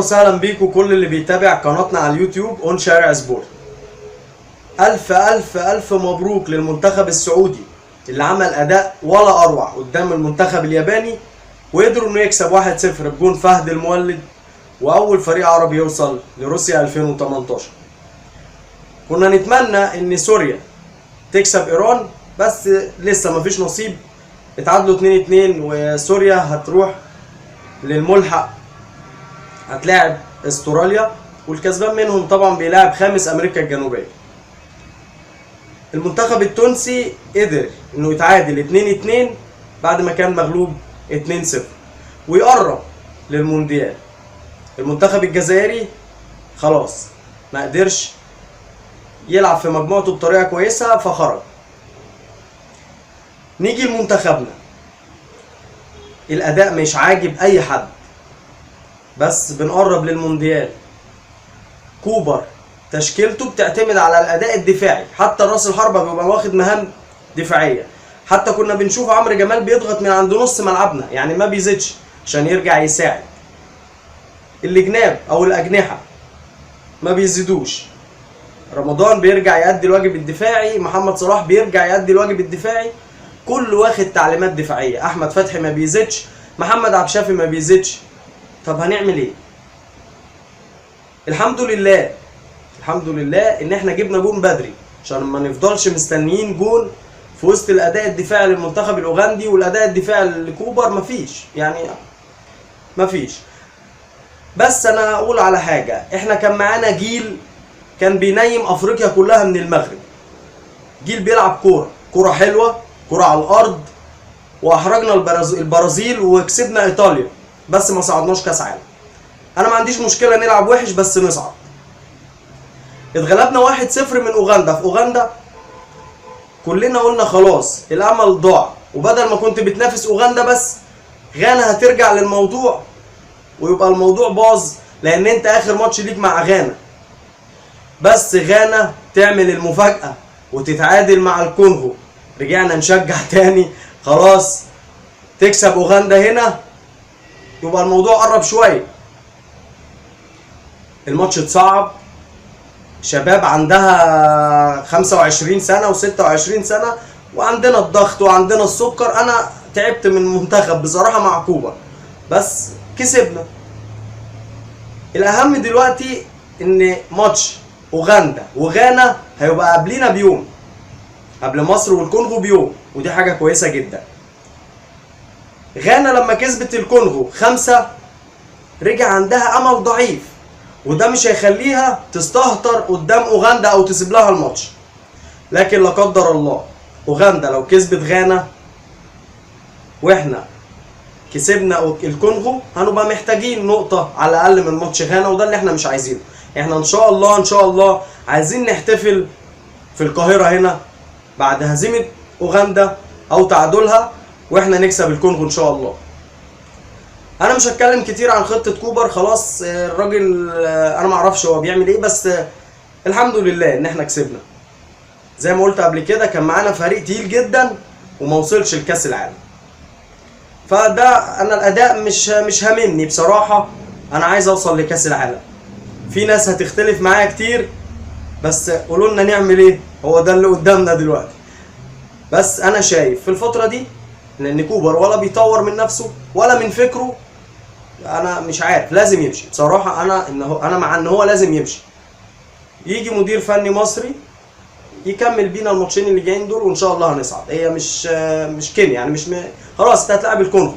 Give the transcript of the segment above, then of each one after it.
وسهلا بيكم كل اللي بيتابع قناتنا على اليوتيوب اون شارع سبورت. الف الف الف مبروك للمنتخب السعودي اللي عمل اداء ولا اروع قدام المنتخب الياباني، وقدروا انه يكسب 1-0 بجون فهد المولد، واول فريق عربي يوصل لروسيا 2018. كنا نتمنى ان سوريا تكسب ايران بس لسه مفيش نصيب، اتعادلوا 2-2 وسوريا هتروح للملحق، هتلاعب استراليا والكسبان منهم طبعا بيلاعب خامس امريكا الجنوبيه. المنتخب التونسي قدر انه يتعادل 2-2 بعد ما كان مغلوب 2-0 ويقرب للمونديال. المنتخب الجزائري خلاص ما قدرش يلعب في مجموعته بطريقه كويسه فخرج. نيجي لمنتخبنا، الاداء مش عاجب اي حد بس بنقرب للمونديال. كوبر تشكيلته بتعتمد على الاداء الدفاعي، حتى راس الحربة بيبقى واخد مهام دفاعيه. حتى كنا بنشوف عمرو جمال بيضغط من عند نص ملعبنا، يعني ما بيزيدش عشان يرجع يساعد. الجناب او الاجنحه ما بيزيدوش، رمضان بيرجع يؤدي الواجب الدفاعي، محمد صلاح بيرجع يؤدي الواجب الدفاعي، كل واخد تعليمات دفاعيه. احمد فتحي ما بيزيدش، محمد عبد الشافي ما بيزيدش. طب هنعمل ايه؟ الحمد لله ان احنا جبنا جون بدري عشان ما نفضلش مستنيين جون في وسط الاداء الدفاعي للمنتخب الاوغندي والاداء الدفاعي لكوبر. مفيش. بس انا اقول على حاجه، احنا كان معانا جيل كان بينيم افريقيا كلها من المغرب، جيل بيلعب كوره حلوه، كوره على الارض، واحرجنا البرازيل وكسبنا ايطاليا بس ما صعدناش كاس عالم. انا ما عنديش مشكله نلعب وحش بس نصعد. اتغلبنا 1-0 من اوغندا في اوغندا، كلنا قلنا خلاص الامل ضاع، وبدل ما كنت بتنافس اوغندا بس غانا هترجع للموضوع ويبقى الموضوع باظ، لان انت اخر ماتش ليك مع غانا. بس غانا تعمل المفاجاه وتتعادل مع الكونغو، رجعنا نشجع تاني، خلاص تكسب اوغندا هنا يبقى الموضوع قرب شويه. الماتش اتصعب، شباب عندها 25 سنه و26 سنه، وعندنا الضغط وعندنا السكر. انا تعبت من المنتخب بصراحه مع كوبا بس كسبنا. الاهم دلوقتي ان ماتش اوغندا وغانا هيبقى قبلنا بيوم، قبل مصر والكونغو بيوم، ودي حاجه كويسه جدا. غانا لما كسبت الكونغو 5 رجع عندها امل ضعيف، وده مش هيخليها تستهتر قدام اوغندا او تسيب لها الماتش. لكن لا قدر الله اوغندا لو كسبت غانا واحنا كسبنا الكونغو هنبقى محتاجين نقطه على الاقل من ماتش غانا، وده اللي احنا مش عايزينه. احنا ان شاء الله عايزين نحتفل في القاهره هنا بعد هزيمه اوغندا او تعادلها، واحنا نكسب الكونغو ان شاء الله. انا مش هتكلم كتير عن خطه كوبر، خلاص الراجل انا معرفش هو بيعمل ايه، بس الحمد لله ان احنا كسبنا. زي ما قلت قبل كده كان معانا فريق تقيل جدا وما وصلش لكاس العالم، فده انا الاداء مش هاممني بصراحه. انا عايز اوصل لكاس العالم. في ناس هتختلف معايا كتير بس قولوا لنا نعمل ايه، هو ده اللي قدامنا دلوقتي. بس انا شايف في الفتره دي لان كوبر ولا بيطور من نفسه ولا من فكره، انا مش عارف، لازم يمشي بصراحه. انا مع ان هو لازم يمشي، يجي مدير فني مصري يكمل بينا الماتشين اللي جايين دول وان شاء الله هنصعد. هي مش كينيا يعني، خلاص انت هتلعب الكونغو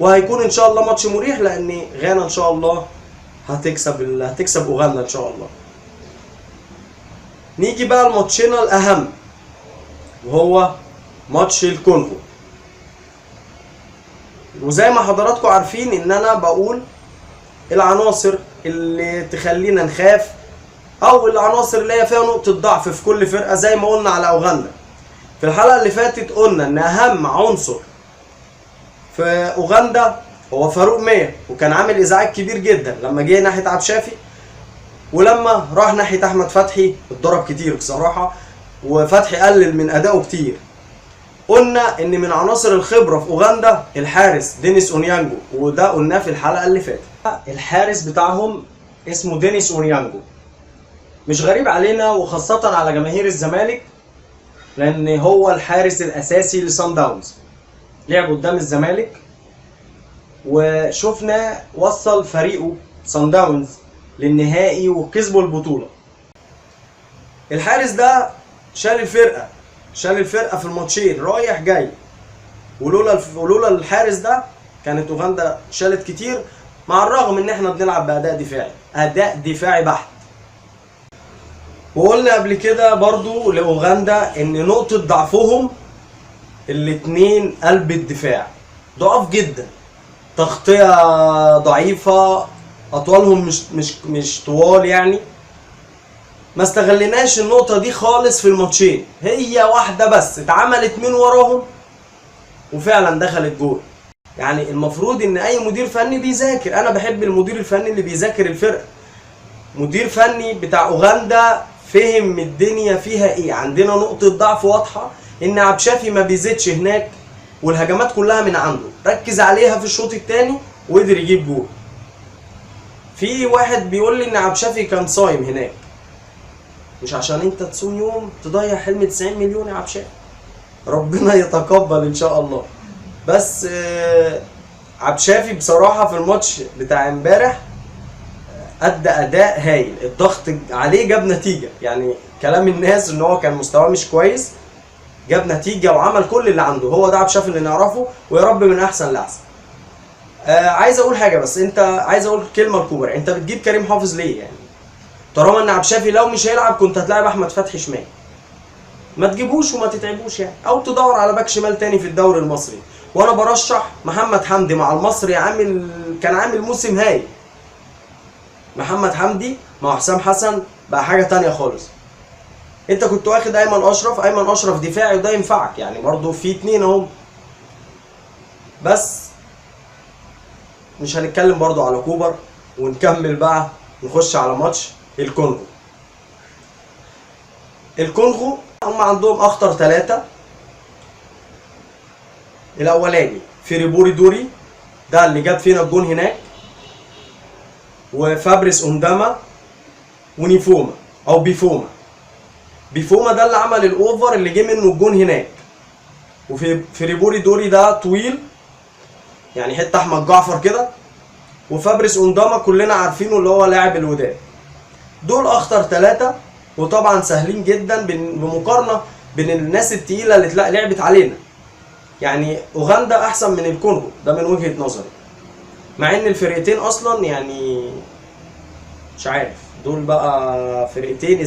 وهيكون ان شاء الله ماتش مريح، لان غانا ان شاء الله هتكسب اوغندا ان شاء الله. نيجي بقى لماتشنا الاهم وهو ماتش الكونغو. وزي ما حضراتكم عارفين ان انا بقول العناصر اللي تخلينا نخاف او العناصر اللي هي فيها نقطة ضعف في كل فرقة، زي ما قلنا على اوغندا. في الحلقة اللي فاتت قلنا ان اهم عنصر في اوغندا هو فاروق ميا، وكان عامل ازعاج كبير جدا لما جه ناحية عبد الشافي، ولما راح ناحية احمد فتحي اتضرب كتير بصراحة، وفتحي قلل من ادائه كتير. قلنا ان من عناصر الخبره في اوغندا الحارس دينيس اونيانجو، وده قلناه في الحلقه اللي فاتت. الحارس بتاعهم اسمه دينيس اونيانجو. مش غريب علينا وخاصة على جماهير الزمالك، لأن هو الحارس الأساسي لصن داونز. لعب قدام الزمالك وشفنا وصل فريقه صن داونز للنهائي وكسبوا البطولة. الحارس ده شال الفرقة في الماتشين رايح جاي، ولولا الحارس ده كانت اوغندا شالت كتير، مع الرغم ان احنا بنلعب اداء دفاعي بحت. وقلنا قبل كده برضو لاوغندا ان نقطة ضعفهم الاتنين قلب الدفاع، ضعاف جدا، تغطية ضعيفة، اطوالهم مش طوال يعني. ما استغلناش النقطة دي خالص في الماتشين، هي واحدة بس اتعملت من وراهم وفعلا دخلت جول. يعني المفروض ان اي مدير فني بيذاكر، انا بحب المدير الفني اللي بيذاكر الفرقة. مدير فني بتاع اوغندا فهم الدنيا فيها ايه، عندنا نقطة ضعف واضحة ان عبد الشافي ما بيزيدش هناك والهجمات كلها من عنده، ركز عليها في الشوط الثاني وقدر يجيب جول. في واحد بيقول لي ان عبد الشافي كان صايم هناك، مش عشان انت تصوم يوم تضيع حلم 90 مليون يا عبد الشافي، ربنا يتقبل ان شاء الله. بس عبد الشافي بصراحه في الماتش بتاع امبارح ادى اداء هايل، الضغط عليه جاب نتيجه، يعني كلام الناس ان هو كان مستواه مش كويس جاب نتيجه وعمل كل اللي عنده. هو ده عبد الشافي اللي نعرفه، ويا رب من احسن لاحسن. عايز اقول حاجه، بس عايز اقول كلمه لكوبر، انت بتجيب كريم حافظ ليه يعني؟ طالما ان عبد الشافي لو مش هيلعب كنت هتلاعب احمد فتحي شمال، ما تجيبوش وما تتعبوش يعني، او تدور على باك شمال تاني في الدوري المصري. وانا برشح محمد حمدي مع المصري، كان عامل موسم هايل. محمد حمدي مع حسام حسن بقى حاجه تانية خالص. انت كنت واخد ايمن اشرف دفاعي وده ينفعك يعني، برضه في اتنين اهم. بس مش هنتكلم برضه على كوبر، ونكمل بقى نخش على ماتش الكونغو. هم عندهم اخطر ثلاثة. الاولاني فيريبوري دوري، ده اللي جاب فينا الجون هناك، وفابريس اونداما ونيفوما او بيفوما ده اللي عمل الاوفر اللي جه منه الجون هناك. وفيريبوري دوري ده طويل يعني حته احمد جعفر كده، وفابريس اونداما كلنا عارفينه اللي هو لاعب الوداد. دول اخطر ثلاثة، وطبعا سهلين جدا بمقارنه بين الناس التقيله اللي لعبت علينا. يعني اوغندا احسن من الكونغو ده من وجهه نظري، مع ان الفرقتين اصلا يعني مش عارف دول بقى فرقتين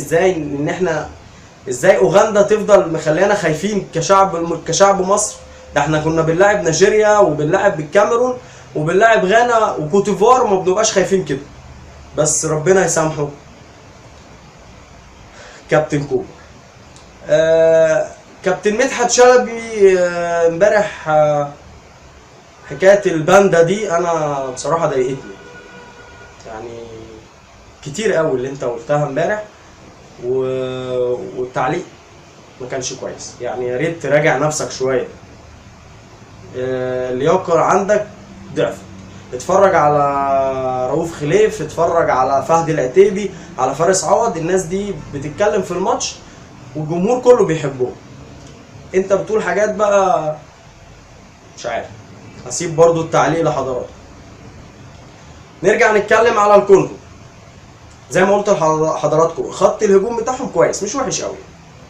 ازاي اوغندا تفضل مخلينا خايفين كشعب مصر. ده احنا كنا بنلاعب نيجيريا وبنلاعب الكاميرون وبنلاعب غانا وكوتيفوار وما بنبقاش خايفين كده. بس ربنا يسامحه كابتن كوبر. كابتن مدحت شلبي امبارح حكايه الباندا دي انا بصراحه ضايقتني، يعني كتير قوي اللي انت قلتها امبارح، والتعليق ما كانش كويس. يعني يا ريت تراجع نفسك شويه، اللياقه عندك ضعفت. اتفرج على رؤوف خليف، اتفرج على فهد العتيبي، على فارس عوض، الناس دي بتتكلم في الماتش والجمهور كله بيحبهم. انت بتقول حاجات بقى مش عارف. هسيب برضو التعليق لحضراتكم. نرجع نتكلم على الكونغو. زي ما قلت لحضراتكم خط الهجوم بتاعهم كويس، مش وحش قوي،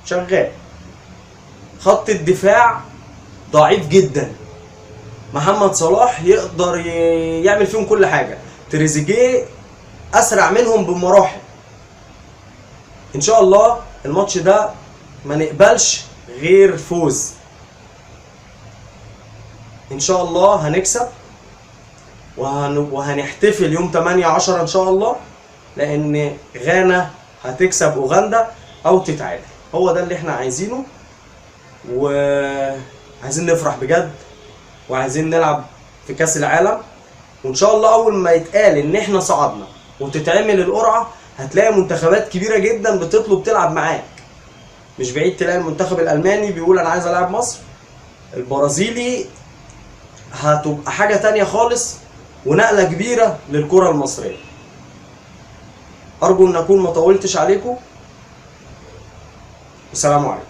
شغال. خط الدفاع ضعيف جدا. محمد صلاح يقدر يعمل فيهم كل حاجه، تريزيجيه اسرع منهم بمراحل. ان شاء الله الماتش ده ما نقبلش غير فوز، ان شاء الله هنكسب وهنحتفل يوم 8/10 ان شاء الله، لان غانا هتكسب اوغندا او تتعادل. هو ده اللي احنا عايزينه، وعايزين نفرح بجد، وعايزين نلعب في كاس العالم. وان شاء الله اول ما يتقال ان احنا صعدنا وتتعمل القرعه هتلاقي منتخبات كبيره جدا بتطلب تلعب معاك. مش بعيد تلاقي المنتخب الالماني بيقول انا عايز العب مصر، البرازيلي هتبقى حاجه تانية خالص، ونقلة كبيرة للكرة المصرية. أرجو أن أكون ما طولتش عليكم، والسلام عليكم.